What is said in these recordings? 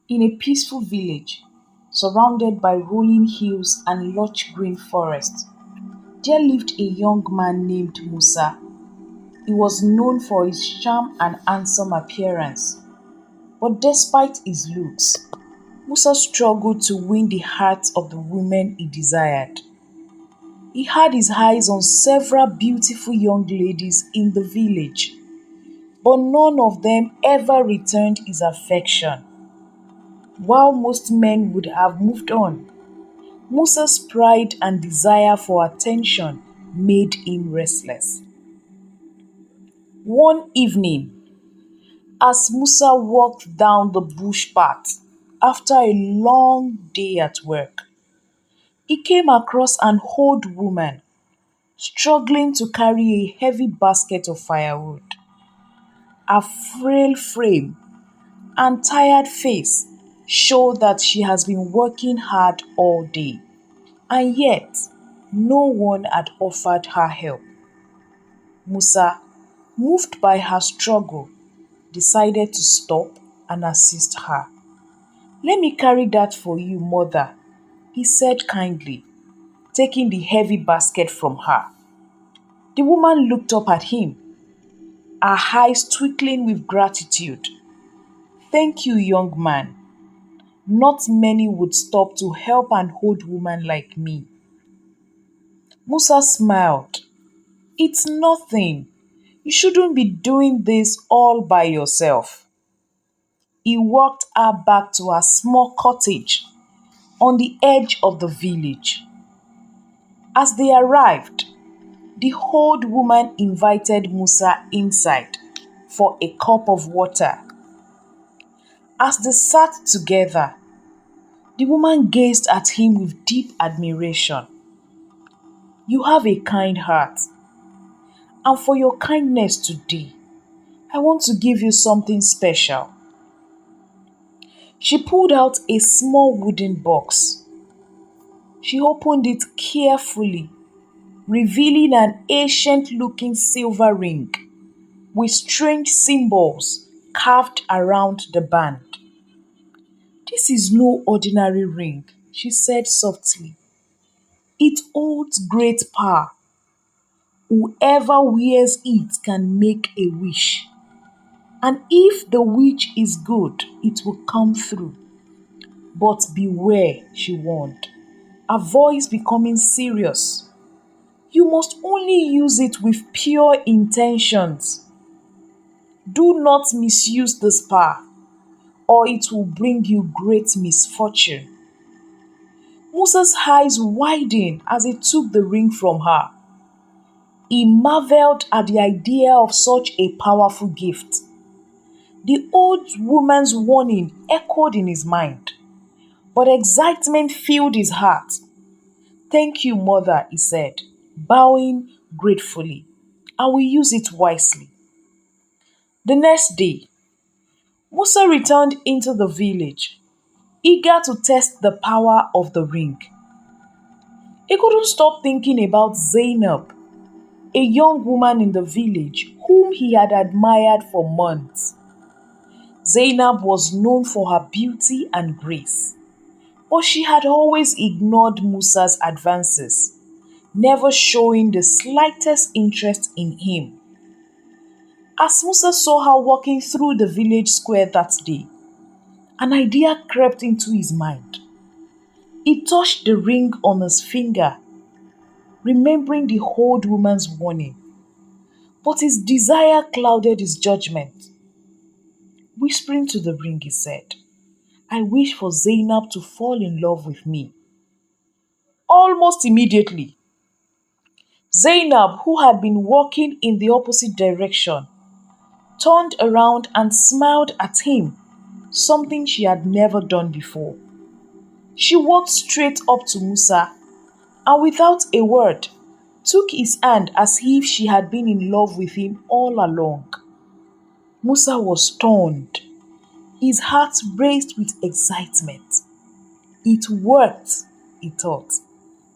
In a peaceful village, surrounded by rolling hills and lush green forests, there lived a young man named Musa. He was known for his charm and handsome appearance, but despite his looks, Musa struggled to win the hearts of the women he desired. He had his eyes on several beautiful young ladies in the village, but none of them ever returned his affection. While most men would have moved on, Musa's pride and desire for attention made him restless. One evening, as Musa walked down the bush path after a long day at work, he came across an old woman struggling to carry a heavy basket of firewood. Her frail frame and tired face showed that she has been working hard all day, and yet no one had offered her help. Musa, moved by her struggle, decided to stop and assist her. "Let me carry that for you, mother," he said kindly, taking the heavy basket from her. The woman looked up at him, her eyes twinkling with gratitude. "Thank you, young man. Not many would stop to help an old woman like me." Musa smiled. "It's nothing. You shouldn't be doing this all by yourself." He walked her back to her small cottage on the edge of the village. As they arrived, the old woman invited Musa inside for a cup of water. As they sat together, the woman gazed at him with deep admiration. "You have a kind heart, and for your kindness today, I want to give you something special." She pulled out a small wooden box. She opened it carefully, revealing an ancient looking silver ring with strange symbols carved around the band. "This is no ordinary ring," she said softly. "It holds great power. Whoever wears it can make a wish. And if the wish is good, it will come through. But beware," she warned, her voice becoming serious. "You must only use it with pure intentions. Do not misuse this power, or it will bring you great misfortune." Musa's eyes widened as he took the ring from her. He marveled at the idea of such a powerful gift. The old woman's warning echoed in his mind, but excitement filled his heart. "Thank you, mother," he said, bowing gratefully. "I will use it wisely." The next day, Musa returned into the village, eager to test the power of the ring. He couldn't stop thinking about Zainab, a young woman in the village whom he had admired for months. Zainab was known for her beauty and grace, but she had always ignored Musa's advances, never showing the slightest interest in him. As Musa saw her walking through the village square that day, an idea crept into his mind. He touched the ring on his finger, remembering the old woman's warning, but his desire clouded his judgment. Whispering to the ring, he said, "I wish for Zainab to fall in love with me." Almost immediately, Zainab, who had been walking in the opposite direction, turned around and smiled at him, something she had never done before. She walked straight up to Musa and, without a word, took his hand as if she had been in love with him all along. Musa was stunned. His heart raced with excitement. It worked, he thought.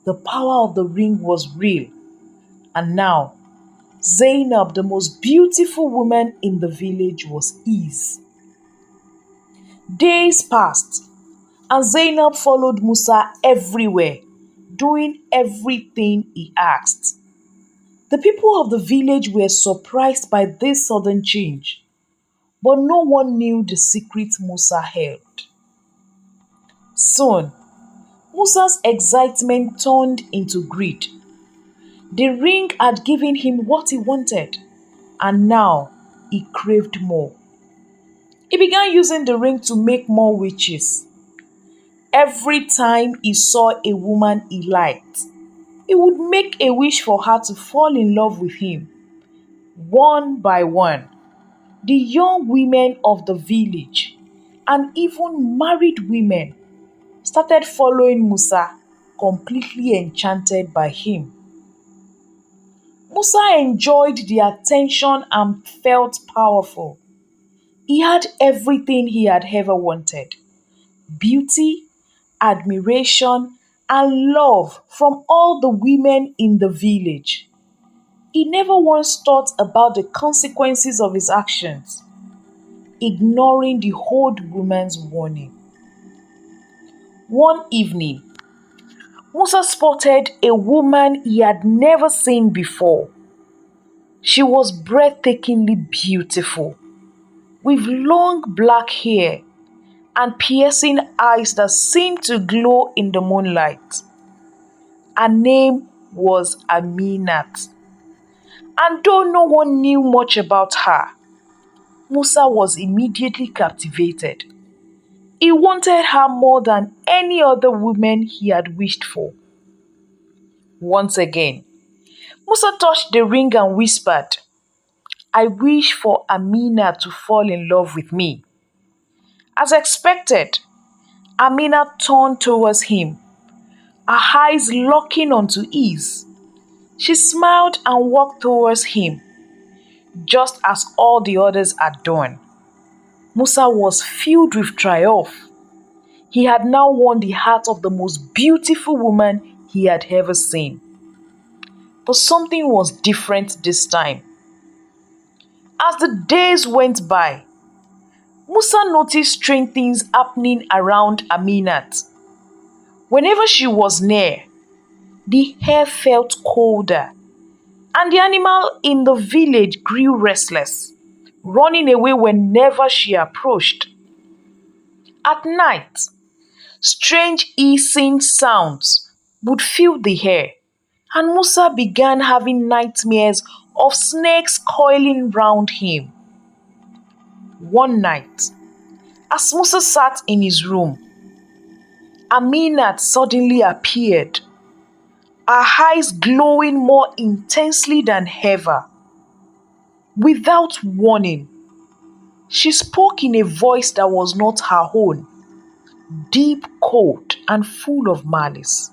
The power of the ring was real. And now, Zainab, the most beautiful woman in the village, was his. Days passed, and Zainab followed Musa everywhere, doing everything he asked. The people of the village were surprised by this sudden change, but no one knew the secret Musa held. Soon, Musa's excitement turned into greed. The ring had given him what he wanted, and now he craved more. He began using the ring to make more wishes. Every time he saw a woman he liked, he would make a wish for her to fall in love with him. One by one, the young women of the village and even married women started following Musa, completely enchanted by him. Musa enjoyed the attention and felt powerful. He had everything he had ever wanted: beauty, admiration, and love from all the women in the village. He never once thought about the consequences of his actions, ignoring the old woman's warning. One evening, Musa spotted a woman he had never seen before. She was breathtakingly beautiful, with long black hair and piercing eyes that seemed to glow in the moonlight. Her name was Aminat, and though no one knew much about her, Musa was immediately captivated. He wanted her more than any other woman he had wished for. Once again, Musa touched the ring and whispered, "I wish for Amina to fall in love with me." As expected, Amina turned towards him, her eyes locking onto his. She smiled and walked towards him, just as all the others had done. Musa was filled with triumph. He had now won the heart of the most beautiful woman he had ever seen. But something was different this time. As the days went by, Musa noticed strange things happening around Aminat. Whenever she was near, the air felt colder, and the animal in the village grew restless, running away whenever she approached. At night, strange hissing sounds would fill the air, and Musa began having nightmares of snakes coiling round him. One night, as Musa sat in his room, Aminat suddenly appeared, her eyes glowing more intensely than ever. Without warning, she spoke in a voice that was not her own, deep, cold, and full of malice.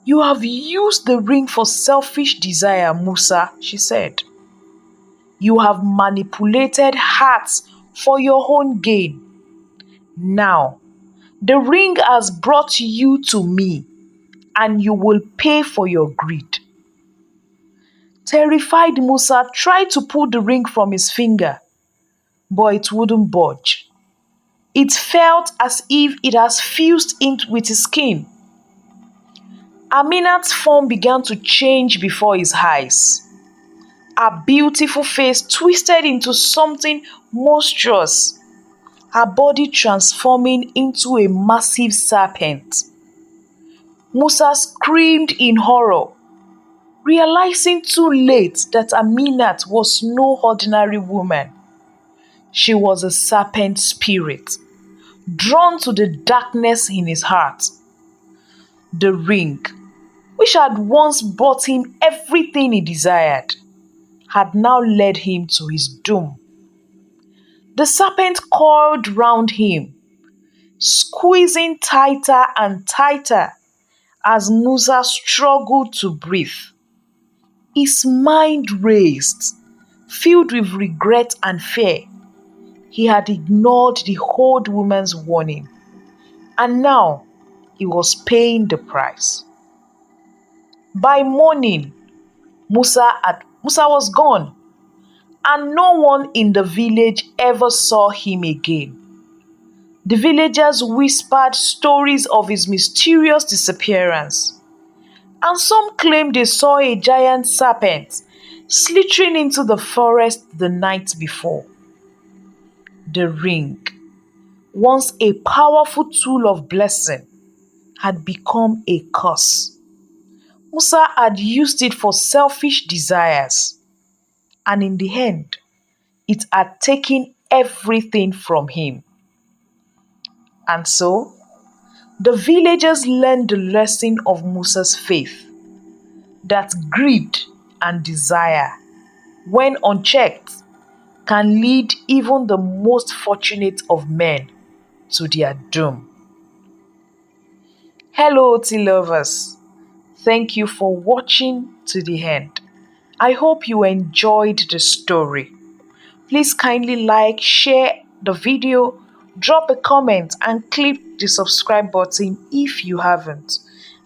"You have used the ring for selfish desire, Musa," she said. "You have manipulated hearts for your own gain. Now, the ring has brought you to me, and you will pay for your greed." Terrified, Musa tried to pull the ring from his finger, but it wouldn't budge. It felt as if it has fused in with his skin. Aminat's form began to change before his eyes. Her beautiful face twisted into something monstrous, her body transforming into a massive serpent. Musa screamed in horror, realizing too late that Aminat was no ordinary woman. She was a serpent spirit, drawn to the darkness in his heart. The ring, which had once brought him everything he desired, had now led him to his doom. The serpent coiled round him, squeezing tighter and tighter as Musa struggled to breathe. His mind raced, filled with regret and fear. He had ignored the old woman's warning, and now he was paying the price. By morning, Musa was gone, and no one in the village ever saw him again. The villagers whispered stories of his mysterious disappearance, and some claimed they saw a giant serpent slithering into the forest the night before. The ring, once a powerful tool of blessing, had become a curse. Musa had used it for selfish desires, and in the end, it had taken everything from him. And so, the villagers learned the lesson of Musa's faith, that greed and desire, when unchecked, can lead even the most fortunate of men to their doom. Hello, tea lovers. Thank you for watching to the end. I hope you enjoyed the story. Please kindly like, share the video, drop a comment, and click the subscribe button if you haven't.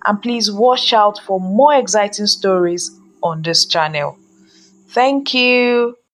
And please watch out for more exciting stories on this channel. Thank you.